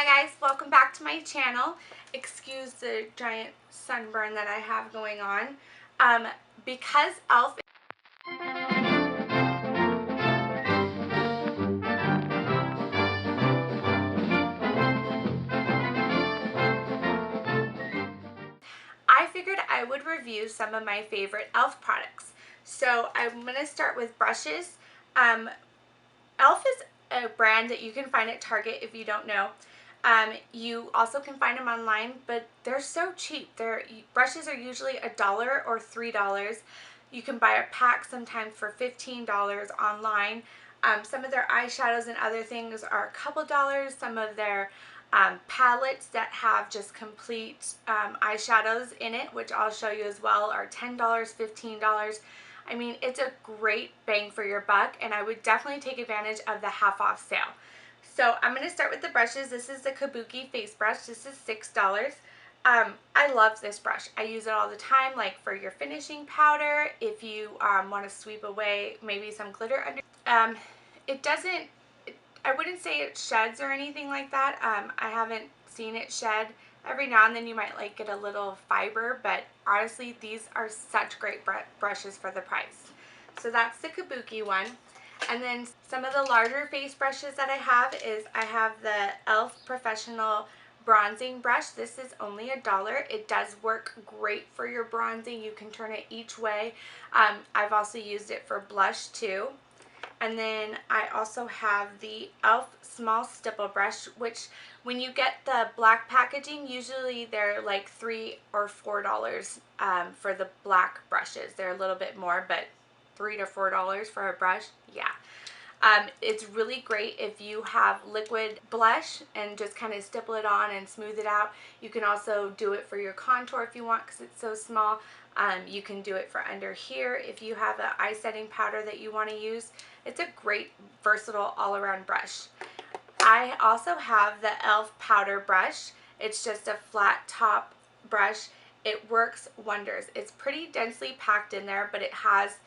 Hi guys, welcome back to my channel. Excuse the giant sunburn that I have going on. Because E.L.F. I figured I would review some of my favorite E.L.F. products. So I'm going to start with brushes. E.L.F. is a brand that you can find at Target if you don't know. You also can find them online, but they're so cheap. Brushes are usually $1 or $3. You can buy a pack sometimes for $15 online. Some of their eyeshadows and other things are a couple dollars. Some of their palettes that have just complete eyeshadows in it, which I'll show you as well, are $10, $15. I mean, it's a great bang for your buck, and I would definitely take advantage of the half off sale. So I'm going to start with the brushes. This is the Kabuki face brush. This is $6. I love this brush. I use it all the time, like for your finishing powder, if you want to sweep away maybe some glitter under. It doesn't, I wouldn't say it sheds or anything like that. I haven't seen it shed. Every now and then you might like get a little fiber, but honestly these are such great brushes for the price. So that's the Kabuki one. And then some of the larger face brushes that I have is I have the E.L.F. Professional Bronzing Brush. This is only $1. It does work great for your bronzing. You can turn it each way. I've also used it for blush too. And then I also have the E.L.F. Small Stipple Brush, which when you get the black packaging, usually they're like $3 or $4 for the black brushes. They're a little bit more, but $3 to $4 for a brush, yeah. It's really great if you have liquid blush and just kind of stipple it on and smooth it out. You can also do it for your contour if you want because it's so small. You can do it for under here if you have an eye setting powder that you want to use. It's a great versatile all-around brush. I also have the E.L.F. powder brush. It's just a flat top brush. It works wonders. It's pretty densely packed in there, but it has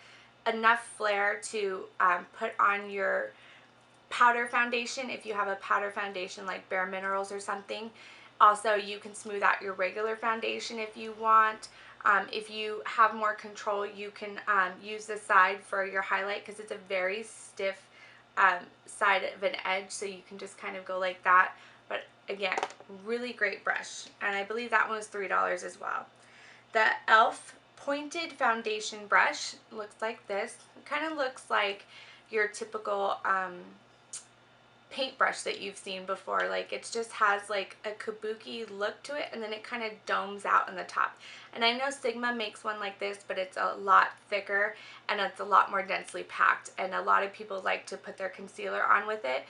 enough flare to put on your powder foundation if you have a powder foundation like Bare Minerals or something. Also, you can smooth out your regular foundation if you want. If you have more control, you can use the side for your highlight because it's a very stiff side of an edge, so you can just kind of go like that. But again, really great brush, and I believe that one was $3 as well. The E.L.F. Pointed Foundation Brush looks like this. It kind of looks like your typical paintbrush that you've seen before. Like it just has like a kabuki look to it, and then it kind of domes out on the top. And I know Sigma makes one like this, but it's a lot thicker and it's a lot more densely packed, and a lot of people like to put their concealer on with it.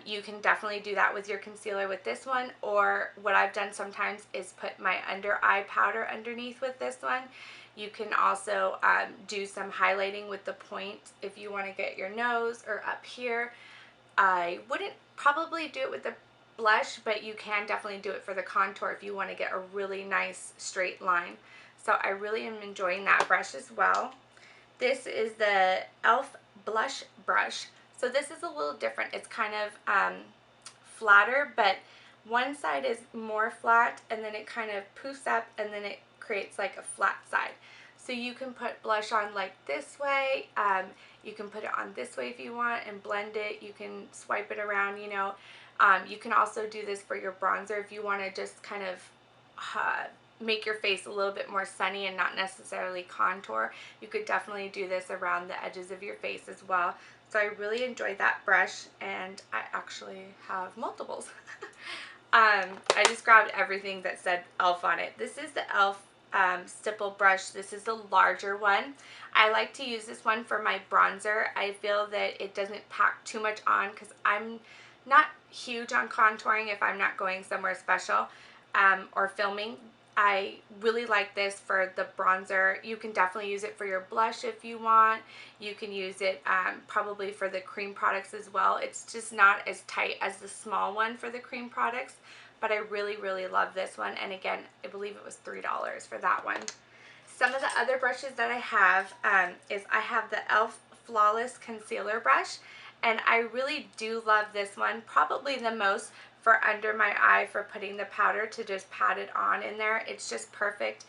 You can definitely do that with your concealer with this one, or what I've done sometimes is put my under eye powder underneath with this one. You can also do some highlighting with the point if you want to get your nose or up here. I wouldn't probably do it with the blush, but you can definitely do it for the contour if you want to get a really nice straight line. So I really am enjoying that brush as well. This is the E.L.F. Blush Brush. So this is a little different. It's kind of flatter, but one side is more flat, and then it kind of poofs up, and then it creates like a flat side. So you can put blush on like this way. You can put it on this way if you want and blend it. You can swipe it around, you know. You can also do this for your bronzer if you want to just kind of make your face a little bit more sunny and not necessarily contour. You could definitely do this around the edges of your face as well. So I really enjoyed that brush, and I actually have multiples. I just grabbed everything that said E.L.F. on it. This is the E.L.F. Stipple brush. This is the larger one. I like to use this one for my bronzer. I feel that it doesn't pack too much on because I'm not huge on contouring if I'm not going somewhere special or filming. I really like this for the bronzer. You can definitely use it for your blush if you want. You can use it probably for the cream products as well. It's just not as tight as the small one for the cream products, but I really, really love this one. And again, I believe it was $3 for that one. Some of the other brushes that I have is I have the E.L.F. Flawless Concealer Brush, and I really do love this one, probably the most for under my eye for putting the powder to just pat it on in there. It's just perfect.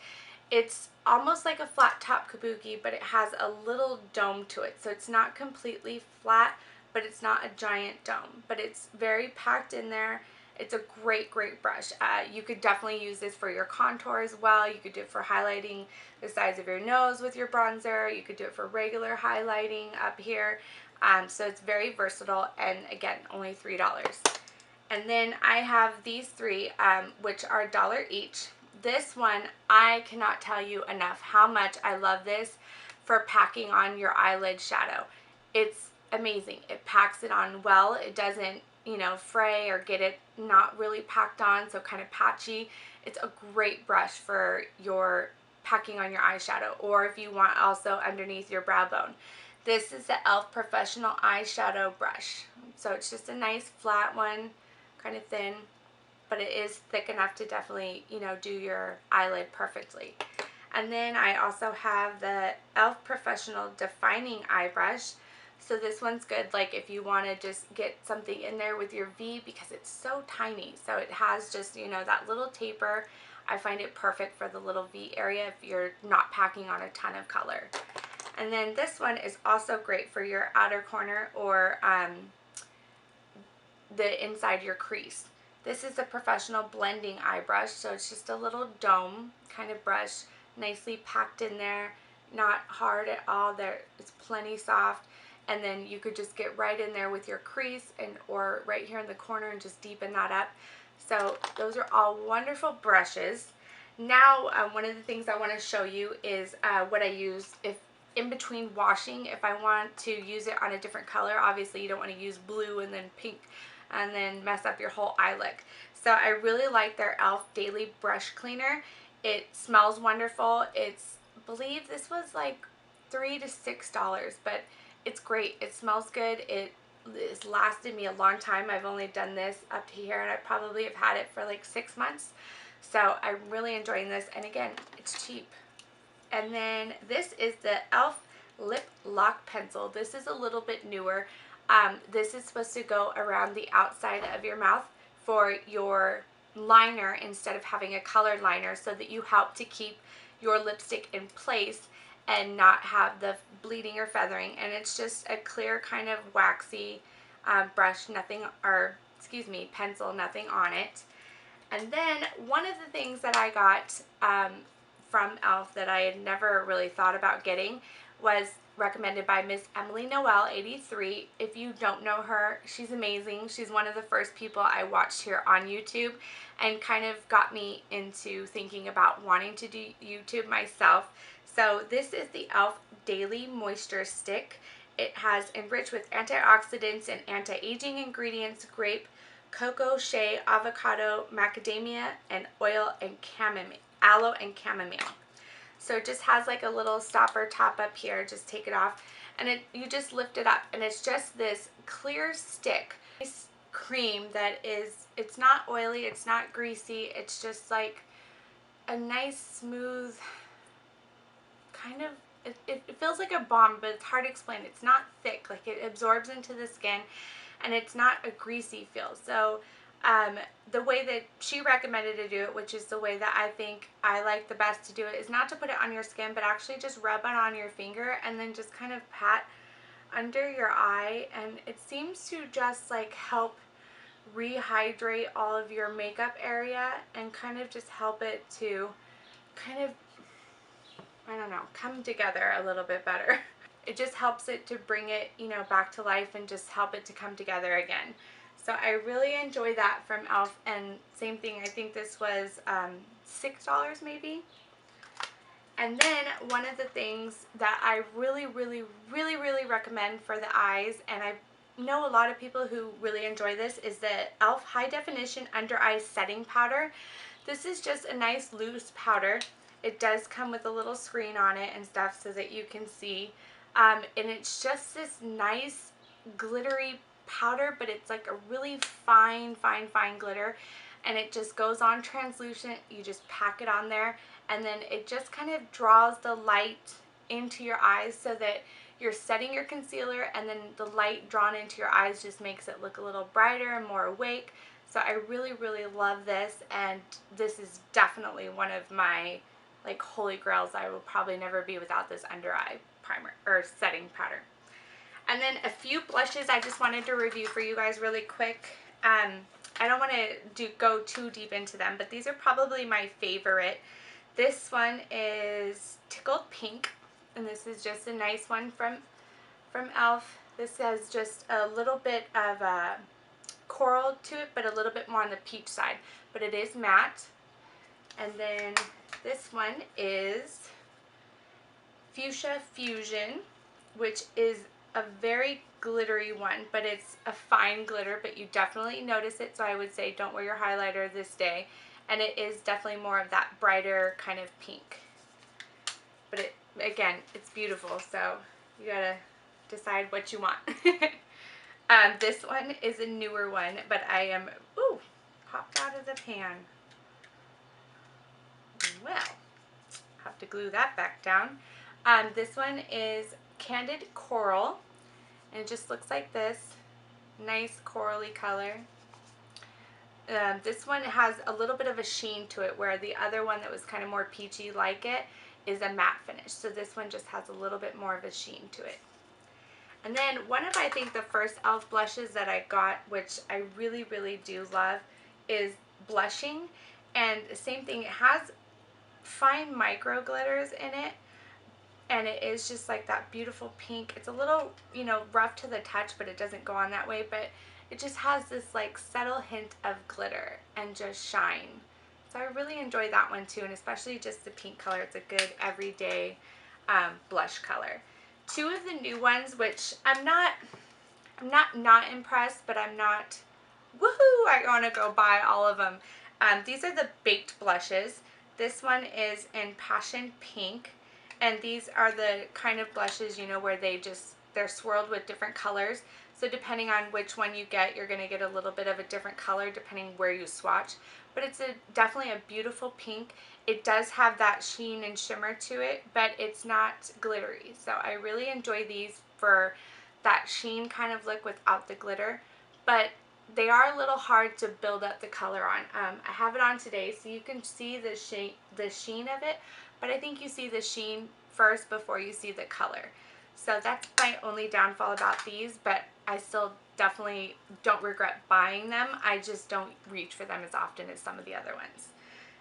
It's almost like a flat top Kabuki, but it has a little dome to it. So it's not completely flat, but it's not a giant dome. But it's very packed in there. It's a great, great brush. You could definitely use this for your contour as well. You could do it for highlighting the sides of your nose with your bronzer. You could do it for regular highlighting up here. So it's very versatile, and again, only $3. And then I have these three, which are $1 each. This one, I cannot tell you enough how much I love this for packing on your eyelid shadow. It's amazing. It packs it on well. It doesn't, you know, fray or get it not really packed on, so kind of patchy. It's a great brush for your packing on your eyeshadow, or if you want also underneath your brow bone. This is the E.L.F. Professional Eyeshadow Brush. So it's just a nice flat one, kind of thin, but it is thick enough to definitely, you know, do your eyelid perfectly. And then I also have the E.L.F. Professional Defining Eye Brush. So this one's good, like if you want to just get something in there with your V, because it's so tiny. So it has just, you know, that little taper. I find it perfect for the little V area if you're not packing on a ton of color. And then this one is also great for your outer corner or the inside your crease. This is a professional blending eye brush, so it's just a little dome kind of brush, nicely packed in there, not hard at all. It's plenty soft. And then you could just get right in there with your crease or right here in the corner and just deepen that up. So those are all wonderful brushes. Now one of the things I want to show you is what I use if in between washing. If I want to use it on a different color, obviously you don't want to use blue and then pink and then mess up your whole eye look. So I really like their E.L.F. Daily Brush Cleaner. It smells wonderful. I believe this was like $3 to $6, but it's great. It smells good. It's lasted me a long time. I've only done this up to here, and I probably have had it for like 6 months. So I'm really enjoying this, and again, it's cheap. And then this is the E.L.F. Lip Lock Pencil. This is a little bit newer. This is supposed to go around the outside of your mouth for your liner instead of having a colored liner, so that you help to keep your lipstick in place and not have the bleeding or feathering. And it's just a clear kind of waxy brush, pencil, nothing on it. And then one of the things that I got from E.L.F. that I had never really thought about getting was recommended by Miss Emily Noel 83. If you don't know her, she's amazing. She's one of the first people I watched here on YouTube and kind of got me into thinking about wanting to do YouTube myself. So this is the E.L.F. Daily Moisture Stick. It has enriched with antioxidants and anti-aging ingredients, grape, cocoa, shea, avocado, macadamia, and oil and aloe and chamomile. So it just has like a little stopper top up here. Just take it off, and you just lift it up, and it's just this clear stick. This cream that it's not oily, it's not greasy, it's just like a nice smooth kind of, it feels like a balm, but it's hard to explain. It's not thick, like it absorbs into the skin, and it's not a greasy feel. So the way that she recommended to do it, which is the way that I think I like the best to do it, is not to put it on your skin, but actually just rub it on your finger and then just kind of pat under your eye, and it seems to just like help rehydrate all of your makeup area and kind of just help it to kind of, I don't know, come together a little bit better. It just helps it to bring it, you know, back to life and just help it to come together again. So I really enjoy that from E.L.F. And same thing, I think this was $6 maybe. And then one of the things that I really recommend for the eyes, and I know a lot of people who really enjoy this, is the E.L.F. High Definition Under Eye Setting Powder. This is just a nice loose powder. It does come with a little screen on it and stuff so that you can see. And it's just this nice glittery powder, but it's like a really fine glitter, and it just goes on translucent. You just pack it on there, and then it just kind of draws the light into your eyes so that you're setting your concealer, and then the light drawn into your eyes just makes it look a little brighter and more awake. So I really, really love this, and this is definitely one of my like holy grails. I will probably never be without this under eye primer or setting powder. And then a few blushes I just wanted to review for you guys really quick. I don't want to go too deep into them, but these are probably my favorite. This one is Tickled Pink, and this is just a nice one from E.L.F. This has just a little bit of coral to it, but a little bit more on the peach side, but it is matte. And then this one is Fuchsia Fusion, which is a very glittery one, but it's a fine glitter, but you definitely notice it, so I would say don't wear your highlighter this day. And it is definitely more of that brighter kind of pink. But it, again, it's beautiful, so you gotta decide what you want. This one is a newer one, but I am, ooh, popped out of the pan. Well, have to glue that back down. This one is Candid Coral, and it just looks like this. Nice corally color. This one has a little bit of a sheen to it, where the other one that was kind of more peachy like it is a matte finish. So this one just has a little bit more of a sheen to it. And then one of, I think, the first e.l.f. blushes that I got, which I really, really do love, is Blushing. And the same thing, it has fine micro glitters in it, and it is just like that beautiful pink. It's a little, you know, rough to the touch, but it doesn't go on that way, but it just has this like subtle hint of glitter and just shine. So I really enjoy that one too, and especially just the pink color. It's a good everyday blush color. Two of the new ones, which I'm not impressed, but I'm not, woohoo, I want to go buy all of them. These are the baked blushes. This one is in Passion Pink, and these are the kind of blushes, you know, where they're swirled with different colors. So depending on which one you get, you're going to get a little bit of a different color depending where you swatch. But it's definitely a beautiful pink. It does have that sheen and shimmer to it, but it's not glittery. So I really enjoy these for that sheen kind of look without the glitter. But they are a little hard to build up the color on. I have it on today, so you can see the sheen of it, but I think you see the sheen first before you see the color. So that's my only downfall about these, but I still definitely don't regret buying them. I just don't reach for them as often as some of the other ones.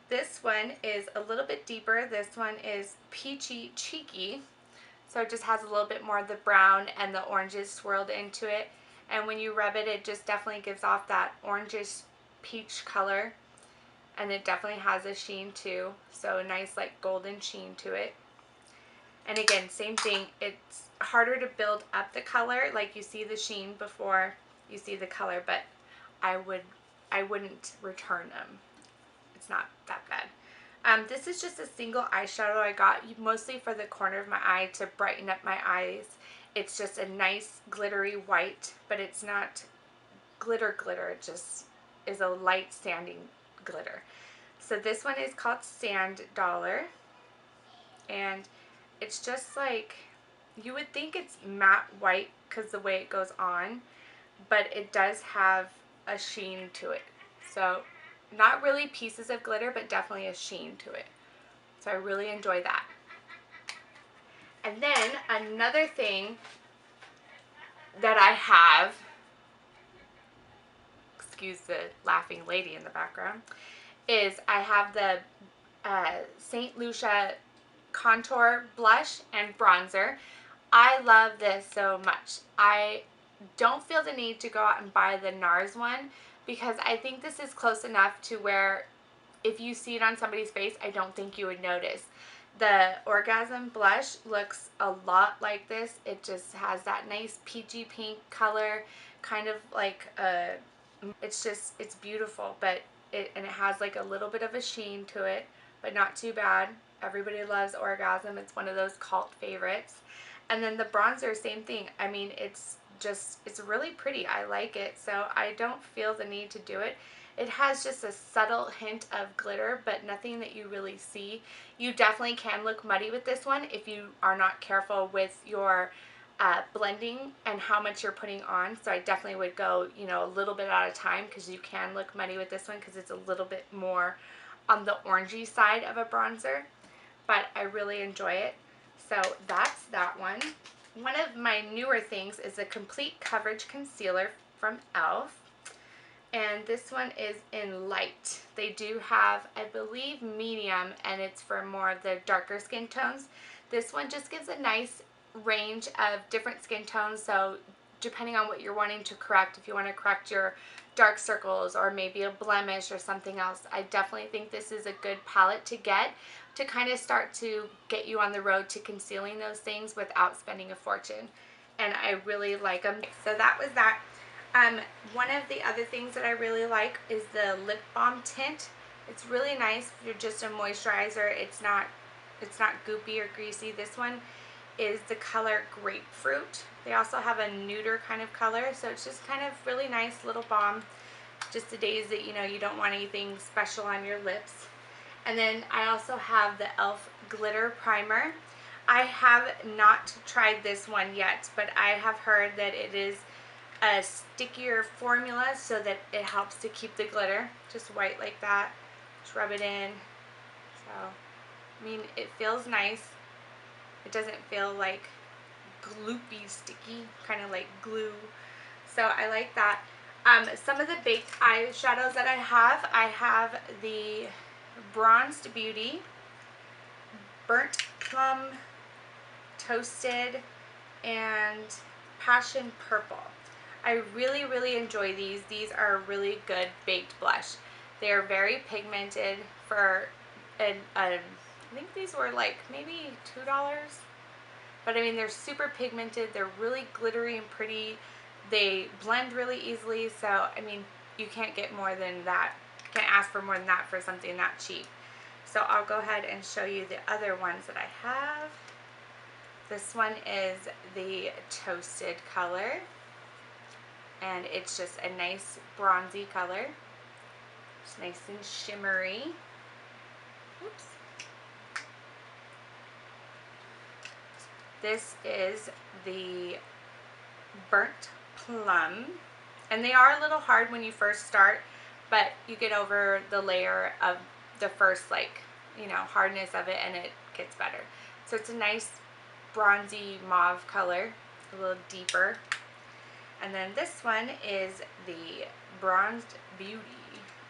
This one is a little bit deeper. This one is Peachy Cheeky. So it just has a little bit more of the brown and the oranges swirled into it. And when you rub it, it just definitely gives off that orangish peach color. And it definitely has a sheen too. So a nice like golden sheen to it. And again, same thing, it's harder to build up the color. Like you see the sheen before you see the color, but I wouldn't return them. It's not that bad. This is just a single eyeshadow I got mostly for the corner of my eye to brighten up my eyes. It's just a nice glittery white, but it's not glitter, it just is a light sanding glitter. So this one is called Sand Dollar, and it's just like, you would think it's matte white because the way it goes on, but it does have a sheen to it. So not really pieces of glitter, but definitely a sheen to it. So I really enjoy that. And then another thing that I have, excuse the laughing lady in the background, is I have the St. Lucia contour blush and bronzer. I love this so much. I don't feel the need to go out and buy the NARS one because I think this is close enough to where if you see it on somebody's face, I don't think you would notice. The Orgasm blush looks a lot like this. It just has that nice peachy pink color, kind of like it's beautiful, but it has like a little bit of a sheen to it, but not too bad. Everybody loves Orgasm. It's one of those cult favorites. And then the bronzer, same thing. I mean, it's really pretty. I like it, so I don't feel the need to do it. It has just a subtle hint of glitter, but nothing that you really see. You definitely can look muddy with this one if you are not careful with your blending and how much you're putting on. So I definitely would go, you know, a little bit at a time, because you can look muddy with this one because it's a little bit more on the orangey side of a bronzer, but I really enjoy it. So that's that one. One of my newer things is a complete coverage concealer from E.L.F. And this one is in light. They do have, I believe, medium, and it's for more of the darker skin tones. This one just gives a nice range of different skin tones, so depending on what you're wanting to correct, if you want to correct your dark circles or maybe a blemish or something else, I definitely think this is a good palette to get to kind of start to get you on the road to concealing those things without spending a fortune. And I really like them. So that was that. One of the other things that I really like is the lip balm tint. It's really nice if you're just a moisturizer. It's not goopy or greasy. This one is the color Grapefruit. They also have a nuder kind of color, so it's just kind of really nice little balm just the days that, you know, you don't want anything special on your lips. And then I also have the E.L.F. glitter primer. I have not tried this one yet, but I have heard that it is a stickier formula so that it helps to keep the glitter just white like that. Just rub it in. So, I mean, it feels nice. It doesn't feel like gloopy sticky, kind of like glue. So I like that. Some of the baked eyeshadows that I have the Bronzed Beauty, Burnt Plum, Toasted, and Passion Purple. I really, really enjoy these. These are a really good baked blush. They are very pigmented for, I think these were like maybe $2. But I mean, they're super pigmented. They're really glittery and pretty. They blend really easily. So, I mean, you can't get more than that. You can't ask for more than that for something that cheap. So I'll go ahead and show you the other ones that I have. This one is the Toasted color. And it's just a nice bronzy color. It's nice and shimmery. Oops. This is the Burnt Plum. And they are a little hard when you first start, but you get over the layer of the first, like, you know, hardness of it, and it gets better. So it's a nice bronzy mauve color, a little deeper. And then this one is the Bronzed Beauty,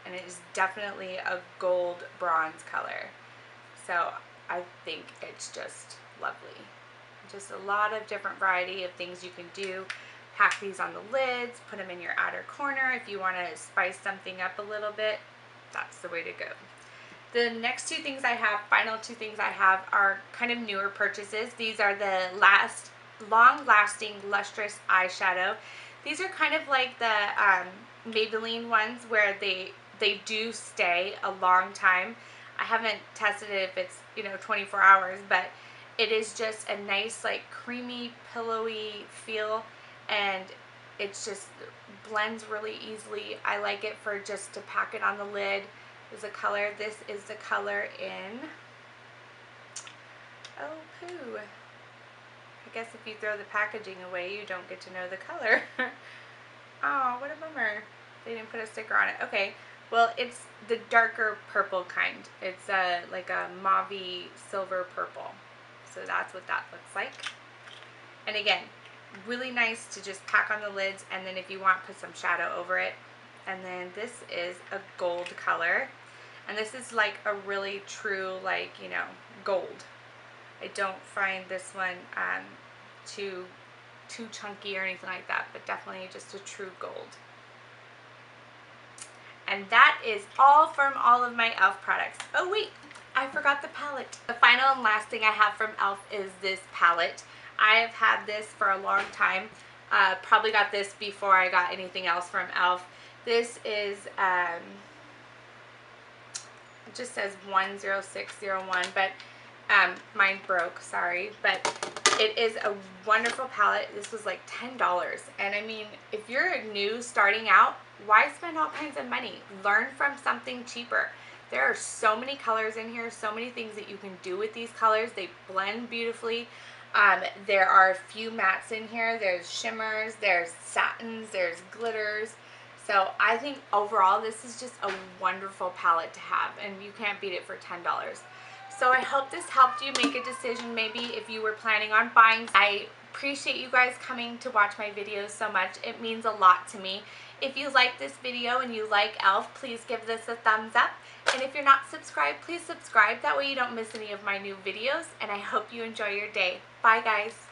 and it is definitely a gold bronze color. So I think it's just lovely. Just a lot of different variety of things you can do. Pack these on the lids, put them in your outer corner if you want to spice something up a little bit. That's the way to go. The next two things I have, final two things I have, are kind of newer purchases. These are the long-lasting lustrous eyeshadow. These are kind of like the Maybelline ones where they do stay a long time. I haven't tested it if it's, you know, 24 hours, but it is just a nice, like, creamy, pillowy feel, and it's just blends really easily. I like it for just to pack it on the lid. There's a color. This is the color in, oh poo. I guess if you throw the packaging away, you don't get to know the color. Oh, what a bummer. They didn't put a sticker on it. Okay, well, it's the darker purple kind. It's like a mauve-y silver purple. So that's what that looks like. And again, really nice to just pack on the lids, and then if you want, put some shadow over it. And then this is a gold color. And this is like a really true, like, you know, gold. I don't find this one too chunky or anything like that, but definitely just a true gold. And that is all from all of my E.L.F. products. Oh wait, I forgot the palette. The final and last thing I have from E.L.F. is this palette. I have had this for a long time. Probably got this before I got anything else from E.L.F. This is, it just says 10601, but mine broke, sorry. But it is a wonderful palette. This was like $10. And I mean, if you're new starting out, why spend all kinds of money? Learn from something cheaper. There are so many colors in here, so many things that you can do with these colors. They blend beautifully. There are a few mattes in here. There's shimmers, there's satins, there's glitters. So I think overall this is just a wonderful palette to have, and you can't beat it for $10. So I hope this helped you make a decision maybe if you were planning on buying. I appreciate you guys coming to watch my videos so much. It means a lot to me. If you like this video and you like E.L.F, please give this a thumbs up. And if you're not subscribed, please subscribe. That way you don't miss any of my new videos. And I hope you enjoy your day. Bye, guys.